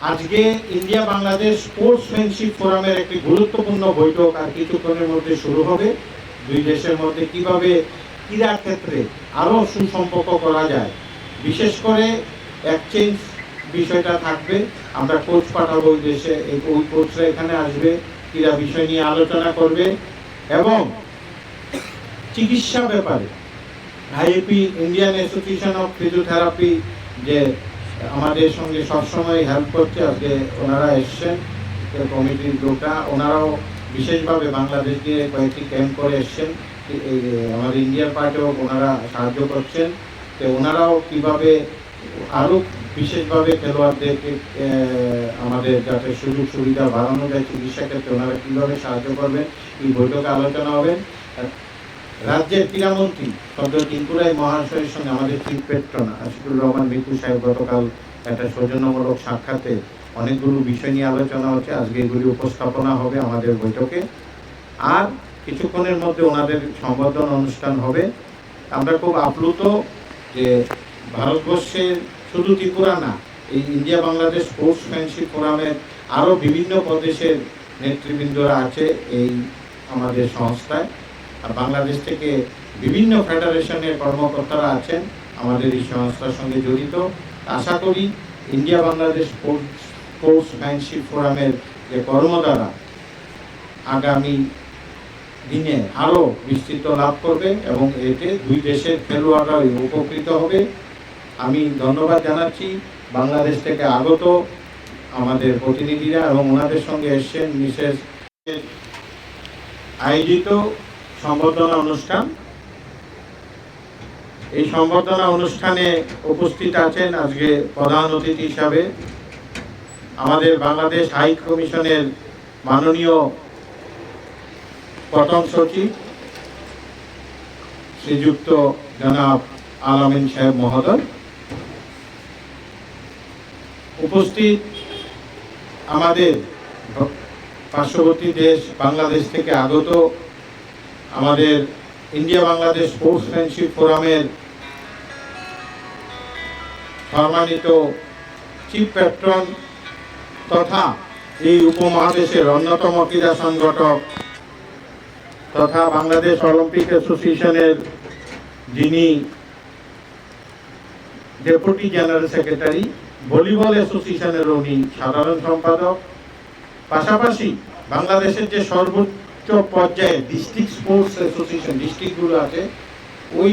আজকে India Bangladesh sports friendship ফোরামের একটি গুরুত্বপূর্ণ বৈঠক আর কিছুক্ষণের মধ্যে শুরু হবে। দুই দেশের মধ্যে কিভাবে ক্রীড়া ক্ষেত্রে আরও সুসম্পর্ক করা যায়, বিশেষ করে এক্সচেঞ্জ বিষয়টা থাকবে। আমরা কোচ পাঠাবো ওই দেশে, ওই কোচরা এখানে আসবে, ক্রীড়া বিষয় নিয়ে আলোচনা করবে এবং চিকিৎসা ব্যাপারে IAP Indian association of physiotherapy যে আমাদের সঙ্গে সবসময় হেল্প করছে, আজকে ওনারা এসছেন কমিটির লোকরা, ওনারাও বিশেষভাবে বাংলাদেশ দিয়ে কয়েকটি ক্যাম্প করে এসছেন। আমাদের ইন্ডিয়ার পার্টিও ওনারা সাহায্য করছেন। তো ওনারাও কীভাবে আরও বিশেষভাবে খেলোয়াড়দেরকে আমাদের যাতে সুযোগ সুবিধা বাড়ানো যায় চিকিৎসা ক্ষেত্রে ওনারা কীভাবে সাহায্য করবেন এই বৈঠকে আলোচনা হবেন। রাজ্যের ক্রীড়ামন্ত্রী সদ্য ত্রিপুরায় মহাশয়ের সঙ্গে আমাদের chief patron Ashikur Rahman Miku সাহেব গতকাল একটা সৌজন্যমূলক সাক্ষাতে অনেকগুলো বিষয় নিয়ে আলোচনা হচ্ছে। আজকে এগুলি উপস্থাপনা হবে আমাদের বৈঠকে, আর কিছুক্ষণের মধ্যে ওনাদের সম্বর্ধনা অনুষ্ঠান হবে। আমরা খুব আপ্লুত যে ভারতবর্ষের শুধু ত্রিপুরা না, এই ইন্ডিয়া বাংলাদেশ স্পোর্টস ফ্রেন্ডশিপ ফোরামের আরও বিভিন্ন প্রদেশের নেতৃবৃন্দরা আছে এই আমাদের সংস্থায়, আর বাংলাদেশ থেকে বিভিন্ন ফেডারেশনের কর্মকর্তারা আছেন আমাদের এই সংস্থার সঙ্গে জড়িত। আশা করি ইন্ডিয়া বাংলাদেশ স্পোর্টস ফ্রেন্ডশিপ ফোরামের যে কর্মধারা আগামী দিনে আরও বিস্তৃত লাভ করবে এবং এতে দুই দেশের খেলোয়াড়রা উপকৃত হবে। আমি ধন্যবাদ জানাচ্ছি বাংলাদেশ থেকে আগত আমাদের প্রতিনিধিরা এবং ওনাদের সঙ্গে এসছেন মিসেস আয়োজিত সম্বর্ধনা অনুষ্ঠান। এই সম্বর্ধনা অনুষ্ঠানে উপস্থিত আছেন আজকে প্রধান অতিথি হিসাবে আমাদের বাংলাদেশ হাই কমিশনের মাননীয় প্রথম সচিব শ্রীযুক্ত জনাব আলামিন সাহেব মহোদয়। উপস্থিত আমাদের পার্শ্ববর্তী দেশ বাংলাদেশ থেকে আগত আমাদের ইন্ডিয়া বাংলাদেশ স্পোর্টস ফ্রেন্ডশিপ ফোরামের সম্মানিত চিফ প্যাট্রন তথা এই উপমহাদেশের অন্যতম ক্রীড়া সংগঠক তথা বাংলাদেশ অলিম্পিক অ্যাসোসিয়েশনের যিনি ডেপুটি জেনারেল সেক্রেটারি, ভলিবল অ্যাসোসিয়েশনের উনি সাধারণ সম্পাদক, পাশাপাশি বাংলাদেশের যে সর্বোচ্চ পর্যায়ে ডিস্ট্রিক্ট স্পোর্টস অ্যাসোসিয়েশন ডিস্ট্রিক্টগুলো আছে, ওই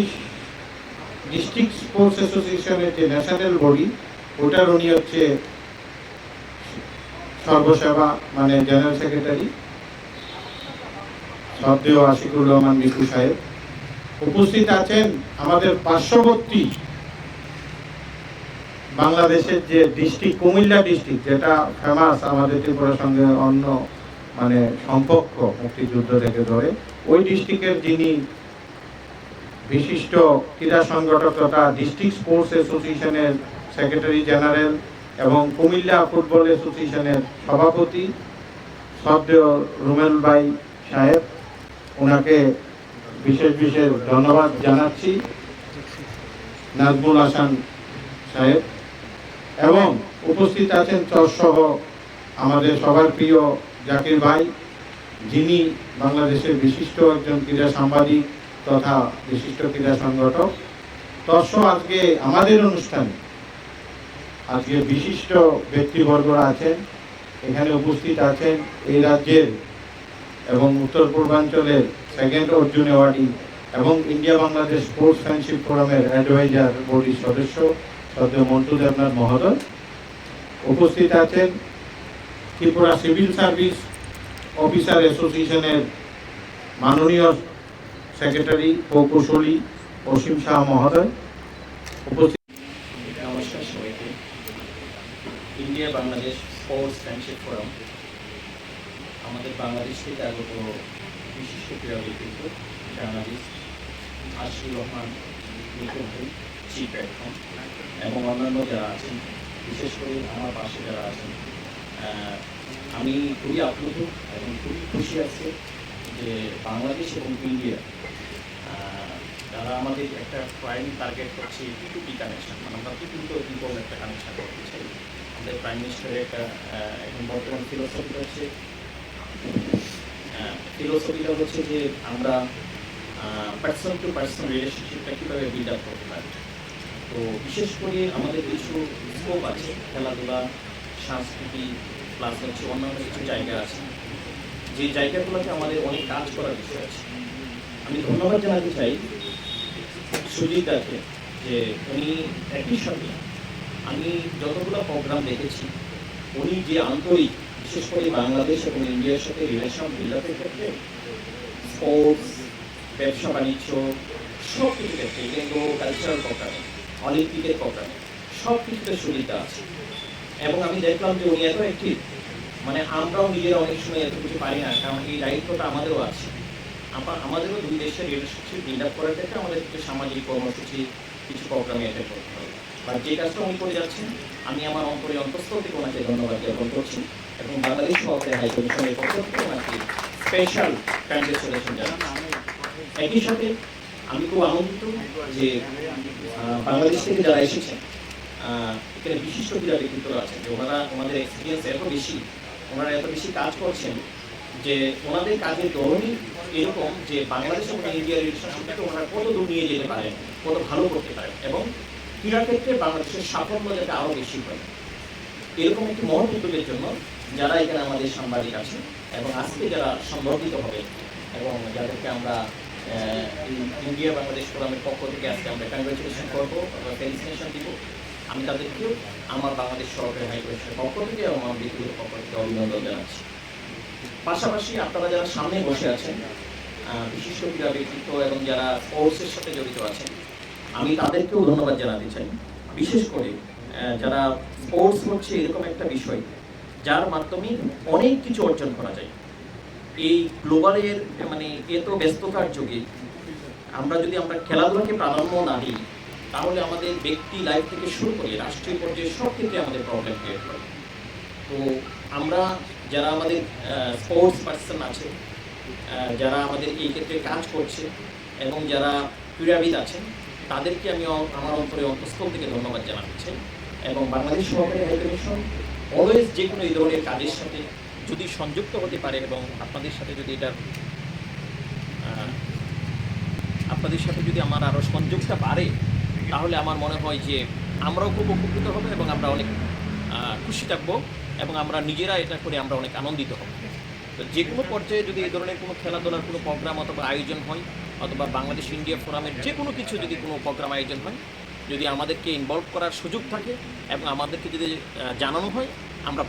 ডিস্ট্রিক্ট স্পোর্টস অ্যাসোসিয়েশনের যে ন্যাশনাল বডি ওটার উনি হচ্ছে সর্বসেবা মানে জেনারেল সেক্রেটারি শ্রদ্ধেয় আশিকুর রহমান মিকু সাহেব। উপস্থিত আছেন আমাদের পার্শ্ববর্তী বাংলাদেশের যে ডিস্ট্রিক্ট কুমিল্লা ডিস্ট্রিক্ট, যেটা ফেমাস আমাদের ত্রিপুরার সঙ্গে অন্য মানে সম্পর্ক মুক্তিযুদ্ধ থেকে ধরে, ওই ডিস্ট্রিক্টের যিনি বিশিষ্ট ক্রীড়া সংগঠক তথা ডিস্ট্রিক্ট স্পোর্টস অ্যাসোসিয়েশনের সেক্রেটারি জেনারেল এবং কুমিল্লা ফুটবল অ্যাসোসিয়েশনের সভাপতি শ্রদ্ধেয় রুমেল ভাই সাহেব, ওনাকে বিশেষ বিশেষ ধন্যবাদ জানাচ্ছি। নাজমুল হাসান সাহেব এবং উপস্থিত আছেন চরসহ আমাদের সবার প্রিয় জাকির ভাই, যিনি বাংলাদেশের বিশিষ্ট একজন ক্রীড়া সাংবাদিক তথা বিশিষ্ট ক্রীড়া সংগঠক। তৎসহ আজকে আমাদের অনুষ্ঠানে আজকে বিশিষ্ট ব্যক্তিবর্গরা আছেন, এখানে উপস্থিত আছেন এই রাজ্যের এবং উত্তর পূর্বাঞ্চলের সেকেন্ড অর্জুন অ্যাওয়ার্ডি এবং ইন্ডিয়া বাংলাদেশ স্পোর্টস ফ্রেন্ডশিপ ফোরামের অ্যাডভাইজার বোর্ডের সদস্য শ্রদ্ধেয় মন্টু দেবনাথ মহোদয়। উপস্থিত আছেন ত্রিপুরা সিভিল সার্ভিস অফিসার অ্যাসোসিয়েশনের মাননীয় সেক্রেটারি প্রকৌশলী অসীম শাহ মহোদয়। উপস্থিত নমস্কার সবাইকে। India Bangladesh sports friendship forum আমাদের বাংলাদেশ থেকে আগত বিশিষ্ট ক্রীড়াবিদ জার্নালিস্ট আশিকুর রহমান মিকু ভাই, চিফ প্যাট্রন এবং অন্যান্য যারা আছেন, বিশেষ করে আমার পাশে যারা আছেন, আমি খুবই আপ্লুত এবং খুবই খুশি আছে যে বাংলাদেশ এবং ইন্ডিয়া তারা আমাদের একটা প্রাইম টার্গেট করছে P2P কানেকশন, মানে আমরা P2P একটা কানেকশন করতে চাই। আমরা আমাদের প্রাইম মিনিস্টারের একটা এখন বর্তমান ফিলোসফি হচ্ছে যে আমরা পার্সন টু পার্সন রিলেশনশিপটা কীভাবে বিল্ড আপ করতে পারি। তো বিশেষ করে আমাদের কিছু স্কোপ আছে, খেলাধুলা, সংস্কৃতি, প্লাস হচ্ছে অন্যান্য কিছু জায়গা আছে, যে জায়গাগুলোতে আমাদের অনেক কাজ করার বিষয় আছে। আমি ধন্যবাদ জানাতে চাই সুজিত দাকে, যে উনি একই সাথে আমি যতগুলো প্রোগ্রাম দেখেছি উনি যে আন্তরিক, বিশেষ করে বাংলাদেশ এবং ইন্ডিয়ার সাথে রিলেশন বিল্ড আপের ক্ষেত্রে স্পোর্টস, ব্যবসা বাণিজ্য, সব কিছু ক্ষেত্রে, কিন্তু কালচারাল প্রোগ্রামে, অলিম্পিকের প্রোগ্রামে সব কিছুতে সুবিধা আছে। এবং আমি দেখলাম যে উনি এত একটি, মানে আমরাও নিজেরা অনেক সময় এত কিছু পারি না, কারণ এই দায়িত্বটা আমাদেরও আছে। আমাদেরও দুই দেশের রিলেশনশিপ বিল্ড আপ করার ক্ষেত্রে আমাদের কিছু সামাজিক কর্মসূচি, কিছু প্রোগ্রামে অ্যাটেন্ড করতে হবে। আর যে কাজটা উনি করে যাচ্ছেন, আমি আমার অন্তঃস্থল থেকে ওনাকে ধন্যবাদ জ্ঞাপন করছি এবং বাংলাদেশ সরকারের হাই কমিশনের পক্ষ থেকে ওনাকে স্পেশাল কংগ্রেচুলেশন জানাচ্ছি। একই সাথে আমি খুব আনন্দিত যে বাংলাদেশ থেকে যারা এসেছেন, এখানে বিশিষ্ট ক্রীড়া ব্যক্তিত্বরা আছেন, যে ওনাদের এক্সপিরিয়েন্স এত বেশি, ওনারা এত বেশি কাজ করছেন যে ওনাদের কাজের ধরনই এরকম যে বাংলাদেশ এবং ইন্ডিয়ার রিলেশনশিপটাকে ওনারা কত দূর নিয়ে যেতে পারেন, কত ভালো করতে পারেন এবং ক্রীড়া ক্ষেত্রে বাংলাদেশের সাফল্য যাতে আরও বেশি হয়, এরকম একটি মহৎ উদ্যোগের জন্য যারা এখানে আমাদের সাংবাদিক আছেন এবং আজকে যারা সংবর্ধিত হবে এবং যাদেরকে আমরা ইন্ডিয়া বাংলাদেশ ফোরামের পক্ষ থেকে আজকে আমরা কংগ্রেচুলেশন করবো বা ফেলিসিটেশন দিব, আমি তাদেরকেও আমার বাংলাদেশ সরকারের হাই কমিশনের পক্ষ থেকে এবং আমার ব্যক্তিগত পক্ষ থেকে অভিনন্দন জানাচ্ছি। পাশাপাশি আপনারা যারা সামনে বসে আছেন, বিশিষ্ট ক্রীড়া ব্যক্তিত্ব এবং যারা স্পোর্টসের সাথে জড়িত আছেন, আমি তাদেরকেও ধন্যবাদ জানাতে চাই। বিশেষ করে যারা স্পোর্টস হচ্ছে এরকম একটা বিষয় যার মাধ্যমে অনেক কিছু অর্জন করা যায়। এই গ্লোবালের মানে এত ব্যস্ততার যুগে আমরা খেলাধুলাকে প্রাধান্য না দিই, তাহলে আমাদের ব্যক্তি লাইফ থেকে শুরু করে রাষ্ট্রীয় পর্যায়ে সব ক্ষেত্রে আমাদের প্রবলেম ক্রিয়েট করে। তো আমরা যারা আমাদের স্পোর্টস পার্সন আছে, যারা আমাদের এই ক্ষেত্রে কাজ করছে এবং যারা ক্রীড়াবিদ আছেন, তাদেরকে আমি আমার অন্তঃস্থল থেকে ধন্যবাদ জানাতে চাই। এবং বাংলাদেশ সরকারি হাই কমিশন অলওয়েজ যে কোনো এই ধরনের কাজের সাথে যদি সংযুক্ত হতে পারে এবং আপনাদের সাথে যদি আমার আরও সংযোগটা বাড়ে, তাহলে আমার মনে হয় যে আমরাও খুব উপকৃত হব এবং আমরা অনেক খুশি থাকবো এবং আমরা নিজেরা এটা করে আমরা অনেক আনন্দিত হব। তো যে কোনো পর্যায়ে যদি এই ধরনের কোনো খেলাধুলার কোনো প্রোগ্রাম অথবা আয়োজন হয়, অথবা বাংলাদেশ ইন্ডিয়া ফোরামের যে কোনো কিছু যদি কোনো প্রোগ্রাম আয়োজন হয়, যদি আমাদেরকে ইনভলভ করার সুযোগ থাকে এবং আমাদেরকে যদি জানানো হয়, আমরা